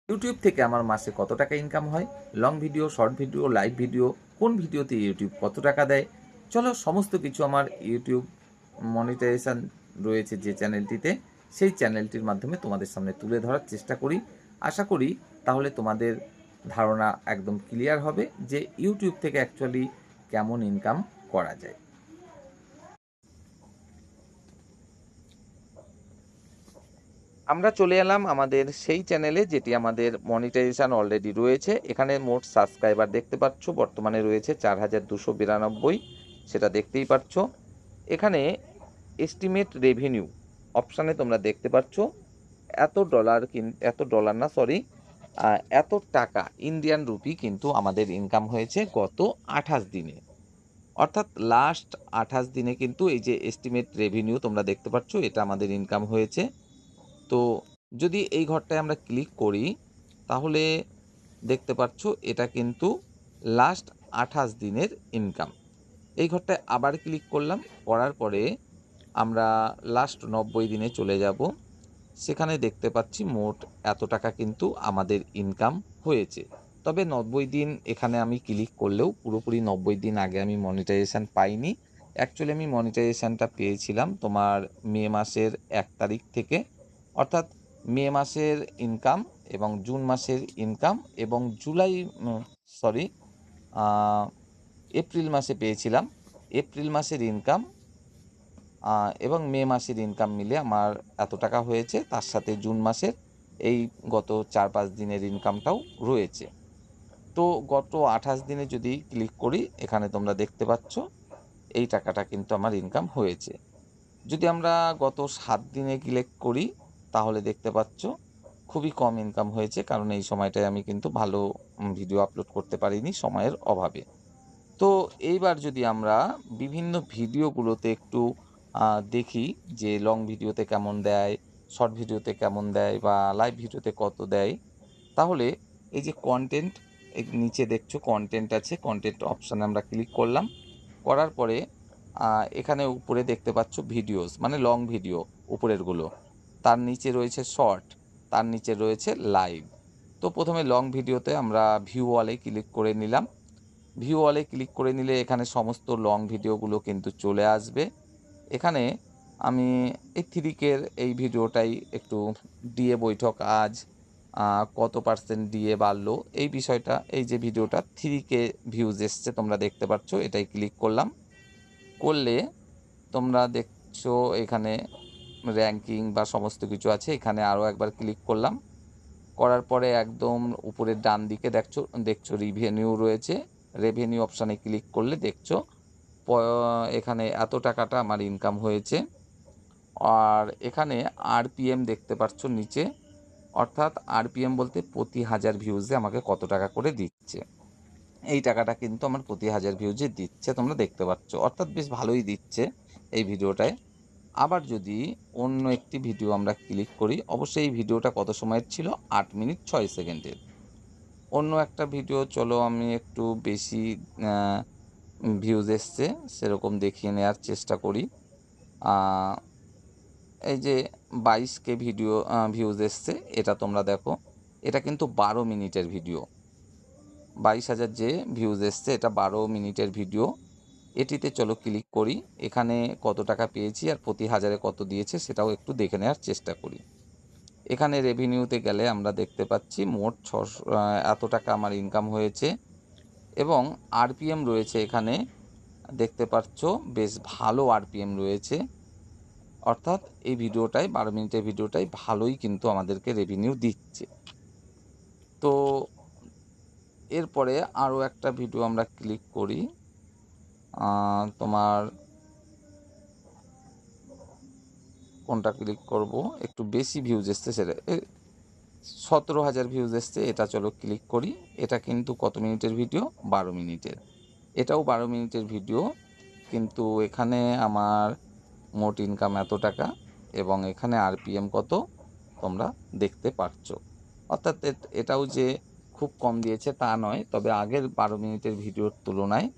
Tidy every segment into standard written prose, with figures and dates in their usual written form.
YouTube থেকে আমার মাসে কত টাকা ইনকাম হয়, long video, short video, live video, কোন ভিডিওতে ইউটিউব কত টাকা দেয়, চলো সমস্ত কিছু আমার ইউটিউব মনিটাইজেশন রয়েছে যে চ্যানেলটিতে, সেই চ্যানেলটির মাধ্যমে তোমাদের সামনে তুলে ধরার চেষ্টা করি। আশা করি তাহলে তোমাদের ধারণা একদম ক্লিয়ার হবে যে ইউটিউব থেকে অ্যাকচুয়ালি কেমন ইনকাম করা যায়। আমরা চলে এলাম আমাদের সেই চ্যানেলে যেটি আমাদের মনিটাইজেশন অলরেডি রয়েছে। এখানে মোট সাবস্ক্রাইবার দেখতে পাচ্ছ বর্তমানে রয়েছে 4292, সেটা দেখতেই পাচ্ছ। এখানে এস্টিমেট রেভিনিউ অপশানে তোমরা দেখতে পাচ্ছ এত ডলার না, সরি, এত টাকা ইন্ডিয়ান রুপি কিন্তু আমাদের ইনকাম হয়েছে গত 28 দিনে। অর্থাৎ লাস্ট 28 দিনে কিন্তু এই যে এস্টিমেট রেভিনিউ তোমরা দেখতে পাচ্ছ, এটা আমাদের ইনকাম হয়েছে। তো যদি এই ঘরটায় আমরা ক্লিক করি তাহলে দেখতে পাচ্ছ এটা কিন্তু লাস্ট 28 দিনের ইনকাম। এই ঘরটায় আবার ক্লিক করলাম, করার পরে আমরা লাস্ট 90 দিনে চলে যাব। সেখানে দেখতে পাচ্ছি মোট এত টাকা কিন্তু আমাদের ইনকাম হয়েছে। তবে 90 দিন এখানে আমি ক্লিক করলেও পুরোপুরি 90 দিন আগে আমি মনিটাইজেশান পাইনি। অ্যাকচুয়ালি আমি মনিটাইজেশানটা পেয়েছিলাম তোমার মে মাসের 1 তারিখ থেকে। অর্থাৎ মে মাসের ইনকাম এবং জুন মাসের ইনকাম এবং সরি এপ্রিল মাসে পেয়েছিলাম। এপ্রিল মাসের ইনকাম এবং মে মাসের ইনকাম মিলে আমার এত টাকা হয়েছে, তার সাথে জুন মাসের এই গত 4-5 দিনের ইনকামটাও রয়েছে। তো গত 28 দিনে যদি ক্লিক করি এখানে তোমরা দেখতে পাচ্ছ এই টাকাটা কিন্তু আমার ইনকাম হয়েছে। যদি আমরা গত 7 দিনে ক্লিক করি তাহলে দেখতে পাচ্ছ খুবই কম ইনকাম হয়েছে, কারণ এই সময়টায় আমি কিন্তু ভালো ভিডিও আপলোড করতে পারিনি সময়ের অভাবে। তো এইবার যদি আমরা বিভিন্ন ভিডিওগুলোতে একটু দেখি যে লং ভিডিওতে কেমন দেয়, শর্ট ভিডিওতে কেমন দেয় বা লাইভ ভিডিওতে কত দেয়, তাহলে এই যে কন্টেন্ট, এই নিচে দেখছো কন্টেন্ট আছে, কন্টেন্ট অপশানে আমরা ক্লিক করলাম। করার পরে এখানে উপরে দেখতে পাচ্ছ ভিডিওস, মানে লং ভিডিও উপরেরগুলো, তার নিচে রয়েছে শর্ট, তার নিচে রয়েছে লাইভ। তো প্রথমে লং ভিডিওতে আমরা ভিউ অলে ক্লিক করে নিলাম। ভিউ অলে ক্লিক করে নিলে এখানে সমস্ত লং ভিডিওগুলো কিন্তু চলে আসবে। এখানে আমি এই 3K এই ভিডিওটাই একটু ডিএ বৈঠক আজ কত % ডিএ বাড়লো এই বিষয়টা, এই যে ভিডিওটা 3K ভিউজ এসছে তোমরা দেখতে পাচ্ছ, এটাই ক্লিক করলাম। করলে তোমরা দেখছো এখানে র্যাঙ্কিং বা সমস্ত কিছু আছে, এখানে আরও একবার ক্লিক করলাম। করার পরে একদম উপরের ডান দিকে দেখছো রিভিনিউ রয়েছে। রেভিনিউ অপশানে ক্লিক করলে দেখছো এখানে এত টাকাটা আমার ইনকাম হয়েছে। আর এখানে আরপিএম দেখতে পাচ্ছ নিচে, অর্থাৎ আরপিএম বলতে প্রতি 1000 ভিউজে আমাকে কত টাকা করে দিচ্ছে। এই টাকাটা কিন্তু আমার প্রতি 1000 ভিউজে দিচ্ছে, তোমরা দেখতে পাচ্ছ, অর্থাৎ বেশ ভালোই দিচ্ছে এই ভিডিওটায়। আবার যদি অন্য একটি ভিডিও আমরা ক্লিক করি, অবশ্যই এই ভিডিওটা কত সময়ের ছিল, 8 মিনিট 6 সেকেন্ডের। অন্য একটা ভিডিও চলো আমি একটু বেশি ভিউজ এসছে সেরকম দেখিয়ে নেওয়ার চেষ্টা করি। এই যে 22K ভিউজ এসছে, এটা তোমরা দেখো, এটা কিন্তু 12 মিনিটের ভিডিও। 22,000 যে ভিউজ এসছে এটা 12 মিনিটের ভিডিও। এটিতে চলো ক্লিক করি, এখানে কত টাকা পেয়েছি আর প্রতি 1000-এ কত দিয়েছে সেটাও একটু দেখে নেওয়ার চেষ্টা করি। এখানে রেভিনিউতে গেলে আমরা দেখতে পাচ্ছি মোট 600 এত টাকা আমার ইনকাম হয়েছে। এবং আরপিএম রয়েছে এখানে দেখতে পাচ্ছ, বেশ ভালো আরপিএম রয়েছে। অর্থাৎ এই ভিডিওটাই 12 মিনিটের ভিডিওটাই ভালোই কিন্তু আমাদেরকে রেভিনিউ দিচ্ছে। তো এরপরে আরও একটা ভিডিও আমরা ক্লিক করি, তোমার কোনটা ক্লিক করব, একটু বেশি ভিউজ এসছে সেটা 17,000 ভিউজ এসছে, এটা চলো ক্লিক করি। এটা কিন্তু কত মিনিটের ভিডিও, 12 মিনিটের। এটাও 12 মিনিটের ভিডিও, কিন্তু এখানে আমার মোট ইনকাম এত টাকা এবং এখানে আরপিএম কত তোমরা দেখতে পাচ্ছ। অর্থাৎ এটাও যে খুব কম দিয়েছে তা নয়, তবে আগের 12 মিনিটের ভিডিওর তুলনায়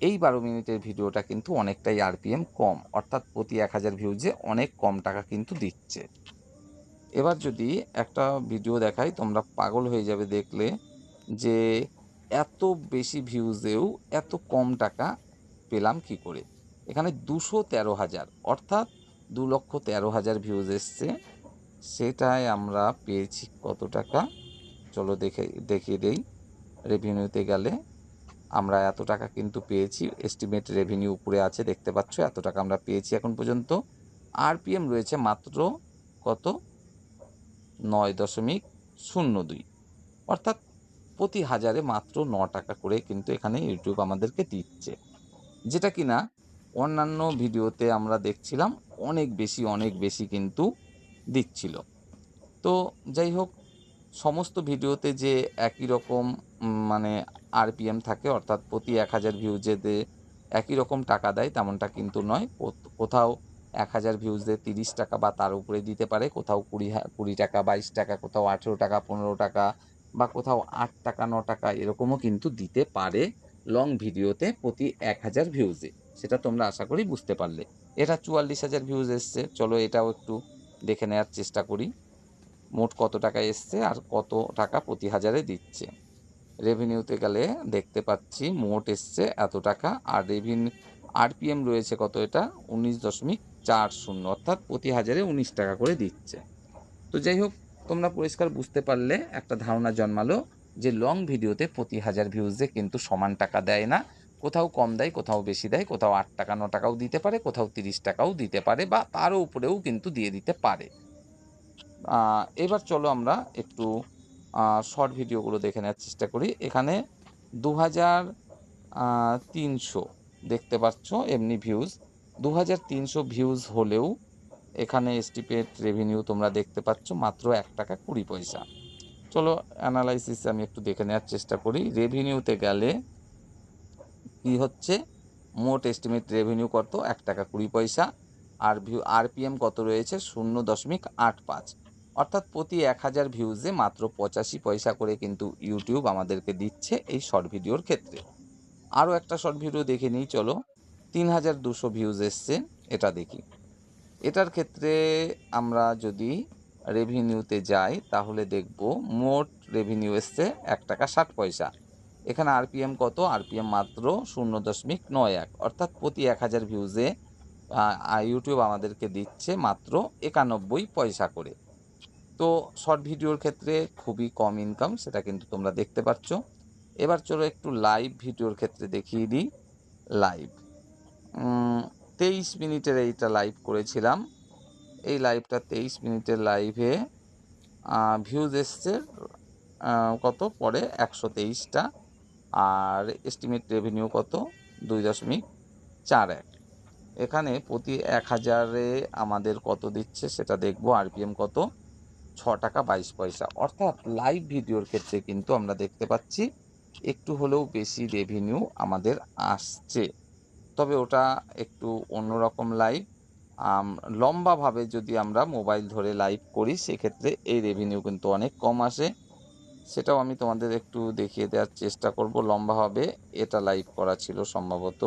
এই 12 মিনিটের ভিডিওটা কিন্তু অনেকটাই আরপিএম কম, অর্থাৎ প্রতি 1000 ভিউজে অনেক কম টাকা কিন্তু দিচ্ছে। এবার যদি একটা ভিডিও দেখাই, তোমরা পাগল হয়ে যাবে দেখলে যে এত বেশি ভিউজেও এত কম টাকা পেলাম কি করে। এখানে 213,000 অর্থাৎ 2,13,000 ভিউজ এসছে। সেটাই আমরা পেয়েছি কত টাকা, চলো দেখিয়ে দেই। রেভিনিউতে গেলে আমরা এত টাকা কিন্তু পেয়েছি, এস্টিমেট রেভিনিউ উপরে আছে দেখতে পাচ্ছ, এত টাকা আমরা পেয়েছি এখন পর্যন্ত। আরপিএম রয়েছে মাত্র কত, 9.02, অর্থাৎ প্রতি হাজারে মাত্র 9 টাকা করে কিন্তু এখানে ইউটিউব আমাদেরকে দিচ্ছে, যেটা কিনা অন্যান্য ভিডিওতে আমরা দেখছিলাম অনেক বেশি কিন্তু দিচ্ছিল। তো যাই হোক, সমস্ত ভিডিওতে যে একই রকম মানে আরপিএম থাকে, অর্থাৎ প্রতি 1000 ভিউজেতে একই রকম টাকা দেয় তেমনটা কিন্তু নয়। কোথাও 1000 ভিউজে 30 টাকা বা তার উপরে দিতে পারে, কোথাও 20 টাকা, 22 টাকা, কোথাও 18 টাকা, 15 টাকা, বা কোথাও 8 টাকা, 9 টাকা এরকমও কিন্তু দিতে পারে লং ভিডিওতে প্রতি 1000 ভিউজে। সেটা তোমরা আশা করি বুঝতে পারলে। এটা 44,000 ভিউজ এসছে, চলো এটাও একটু দেখে নেওয়ার চেষ্টা করি মোট কত টাকা এসছে আর কত টাকা প্রতি হাজারে দিচ্ছে। রেভিনিউতে গেলে দেখতে পাচ্ছি মোট এসছে এত টাকা, আর আরপিএম রয়েছে কত, এটা 19.40, অর্থাৎ প্রতি হাজারে 19 টাকা করে দিচ্ছে। তো যাই হোক, তোমরা পরিষ্কার বুঝতে পারলে, একটা ধারণা জন্মালো যে লং ভিডিওতে প্রতি হাজার ভিউজে কিন্তু সমান টাকা দেয় না, কোথাও কম দেয়, কোথাও বেশি দেয়, কোথাও 8 টাকা 9 টাকাও দিতে পারে, কোথাও 30 টাকাও দিতে পারে, বা তারও উপরেও কিন্তু দিয়ে দিতে পারে। এবার চলো আমরা একটু শর্ট ভিডিওগুলো দেখে নেওয়ার চেষ্টা করি। এখানে 2300 দেখতে পাচ্ছ এমনি ভিউজ, 2300 ভিউজ হলেও এখানে এস্টিমেট রেভিনিউ তোমরা দেখতে পাচ্ছ মাত্র 1 টাকা 20 পয়সা। চলো অ্যানালাইসিস আমি একটু দেখে নেওয়ার চেষ্টা করি। রেভিনিউতে গেলে কি হচ্ছে, মোট এস্টিমেট রেভিনিউ কত, 1 টাকা 20 পয়সা, আর আরপিএম কত রয়েছে, 0.85, অর্থাৎ প্রতি 1000 ভিউজে মাত্র 85 পয়সা করে কিন্তু ইউটিউব আমাদেরকে দিচ্ছে এই শর্ট ভিডিওর ক্ষেত্রে। আরও একটা শর্ট ভিডিও দেখে নিই চলো, 3200 ভিউজ এসছে, এটা দেখি। এটার ক্ষেত্রে আমরা যদি রেভিনিউতে যাই তাহলে দেখব মোট রেভিনিউ এসছে 1 টাকা 60 পয়সা। এখানে আরপিএম কত, আরপিএম মাত্র 0.91, অর্থাৎ প্রতি 1000 ভিউজে ইউটিউব আমাদেরকে দিচ্ছে মাত্র 91 পয়সা করে। তো শর্ট ভিডিওর ক্ষেত্রে খুবই কম ইনকাম, সেটা কিন্তু তোমরা দেখতে পাচ্ছ। এবার চলো একটু লাইভ ভিডিওর ক্ষেত্রে দেখিয়ে দিই। লাইভ 23 মিনিটের এইটা লাইভ করেছিলাম। এই লাইভটা 23 মিনিটের লাইভে ভিউজ এসছে কত, পরে 123টা, আর এস্টিমেট রেভিনিউ কত, 2.41। এখানে প্রতি 1000-এ আমাদের কত দিচ্ছে সেটা দেখব। আরপিএম কত, 6 টাকা 22 পয়সা, অর্থাৎ লাইভ ভিডিওর ক্ষেত্রে কিন্তু আমরা দেখতে পাচ্ছি একটু হলেও বেশি রেভিনিউ আমাদের আসছে। তবে ওটা একটু অন্যরকম লাইভ। লম্বাভাবে যদি আমরা মোবাইল ধরে লাইভ করি সেক্ষেত্রে এই রেভিনিউ কিন্তু অনেক কম আসে, সেটাও আমি তোমাদের একটু দেখিয়ে দেওয়ার চেষ্টা করব। লম্বাভাবে এটা লাইভ করা ছিল সম্ভবত,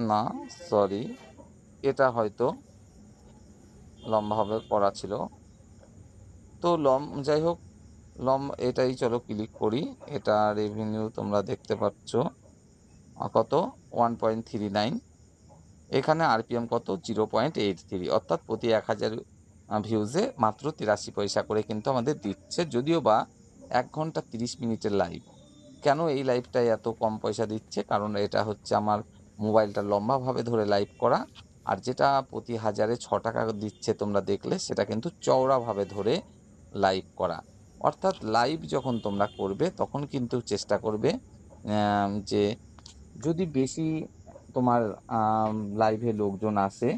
না সরি, এটা হয়তো লম্বাভাবে করা ছিল। তো যাই হোক, এটাই চলো ক্লিক করি। এটা রেভিনিউ তোমরা দেখতে পাচ্ছ কত, 1.39। এখানে আরপিএম কত, 0.83, অর্থাৎ প্রতি 1000 ভিউজে মাত্র 83 পয়সা করে কিন্তু আমাদের দিচ্ছে। যদিও বা 1 ঘন্টা 30 মিনিটের লাইভ। কেন এই লাইভটায় এত কম পয়সা দিচ্ছে, কারণ এটা হচ্ছে আমার মোবাইলটা লম্বাভাবে ধরে লাইভ করা, আর যেটা প্রতি হাজারে 6 টাকা দিচ্ছে তোমরা দেখলে, সেটা কিন্তু চওড়াভাবে ধরে লাইভ করা। অর্থাৎ লাইভ যখন তোমরা করবে তখন কিন্তু চেষ্টা করবে যে যদি বেশি তোমার লাইভে লোকজন আসে,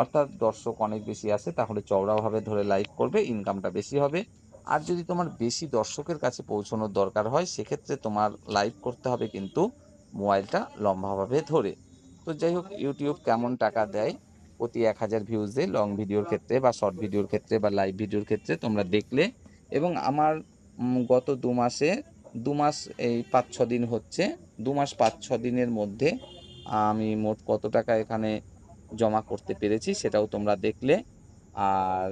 অর্থাৎ দর্শক অনেক বেশি আসে, তাহলে চওড়াভাবে ধরে লাইভ করবে, ইনকামটা বেশি হবে। আর যদি তোমার বেশি দর্শকের কাছে পৌঁছানোর দরকার হয় সেক্ষেত্রে তোমার লাইভ করতে হবে কিন্তু মোবাইলটা লম্বাভাবে ধরে। তো যাই হোক, ইউটিউব কেমন টাকা দেয় প্রতি 1000 ভিউজে লং ভিডিওর ক্ষেত্রে বা শর্ট ভিডিওর ক্ষেত্রে বা লাইভ ভিডিওর ক্ষেত্রে তোমরা দেখলে। এবং আমার গত 2 মাস এই 5-6 দিন হচ্ছে, 2 মাস 5-6 দিনের মধ্যে আমি মোট কত টাকা এখানে জমা করতে পেরেছি সেটাও তোমরা দেখলে, আর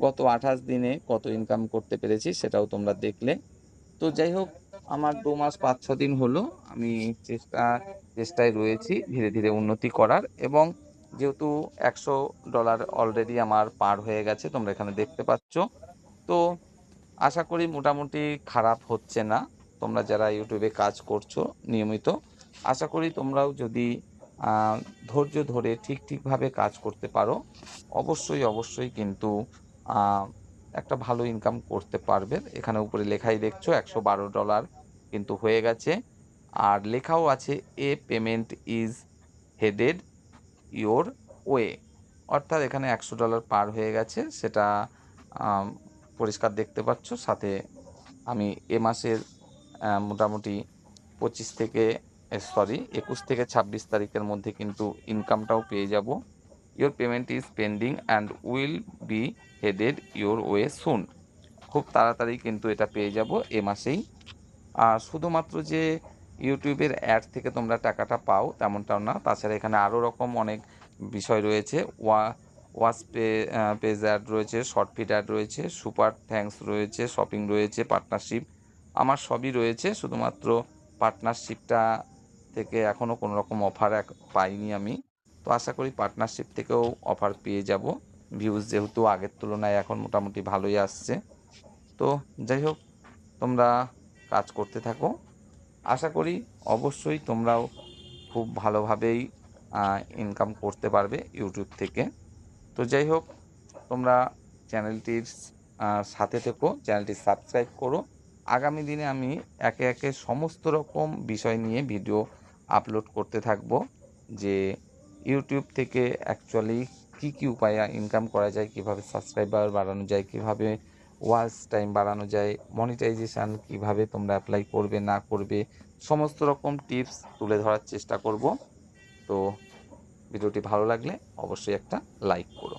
গত 28 দিনে কত ইনকাম করতে পেরেছি সেটাও তোমরা দেখলে। তো যাই হোক, আমার 2 মাস 5-6 দিন হলো আমি চেষ্টায় রয়েছি ধীরে ধীরে উন্নতি করার, এবং যেহেতু $100 অলরেডি আমার পার হয়ে গেছে তোমরা এখানে দেখতে পাচ্ছ, তো আশা করি মোটামুটি খারাপ হচ্ছে না। তোমরা যারা ইউটিউবে কাজ করছো নিয়মিত, আশা করি তোমরাও যদি ধৈর্য ধরে ঠিকভাবে কাজ করতে পারো, অবশ্যই কিন্তু একটা ভালো ইনকাম করতে পারবে। এখানে উপরে লেখাই দেখছো $112 কিন্তু হয়ে গেছে, আর লেখাও আছে a payment is headed your way, অর্থাৎ এখানে $100 পার হয়ে গেছে, সেটা পরিষ্কার দেখতে পাচ্ছ। সাথে আমি এ মাসের মোটামুটি 21 থেকে 26 তারিখের মধ্যে কিন্তু ইনকামটাও পেয়ে যাব। Your payment is pending and will be headed your way soon, খুব তাড়াতাড়ি কিন্তু এটা পেয়ে যাব এ মাসেই। আর শুধুমাত্র যে ইউটিউবের অ্যাড থেকে তোমরা টাকাটা পাও তেমনটাও না, তাছাড়া এখানে আরও রকম অনেক বিষয় রয়েছে। ওয়াচ পেজ অ্যাড রয়েছে, শর্ট ফিড অ্যাড রয়েছে, সুপার থ্যাঙ্কস রয়েছে, শপিং রয়েছে, পার্টনারশিপ, আমার সবই রয়েছে। শুধুমাত্র পার্টনারশিপটা থেকে এখনও কোনো রকম অফার পাইনি আমি, তো আশা করি পার্টনারশিপ থেকেও অফার পেয়ে যাব। ভিউজ যেহেতু আগের তুলনায় এখন মোটামুটি ভালোই আসছে। তো যাই হোক, তোমরা কাজ করতে থাকো, আশা করি অবশ্যই তোমরাও খুব ভালোভাবেই ইনকাম করতে পারবে ইউটিউব থেকে। তো যাই হোক, তোমরা চ্যানেলটির সাথে থেকো, চ্যানেলটি সাবস্ক্রাইব করো। আগামী দিনে আমি একে একে সমস্ত রকম বিষয় নিয়ে ভিডিও আপলোড করতে থাকবো, যে ইউটিউব থেকে অ্যাকচুয়ালি কী উপায়ে ইনকাম করা যায়, কিভাবে সাবস্ক্রাইবার বাড়ানো যায়, কিভাবে ওয়াচ টাইম বাড়ানো যায়, মনিটাইজেশান কিভাবে তোমরা অ্যাপ্লাই করবে না করবে, সমস্ত রকম টিপস তুলে ধরার চেষ্টা করব। তো ভিডিওটি ভালো লাগলে অবশ্যই একটা লাইক করো।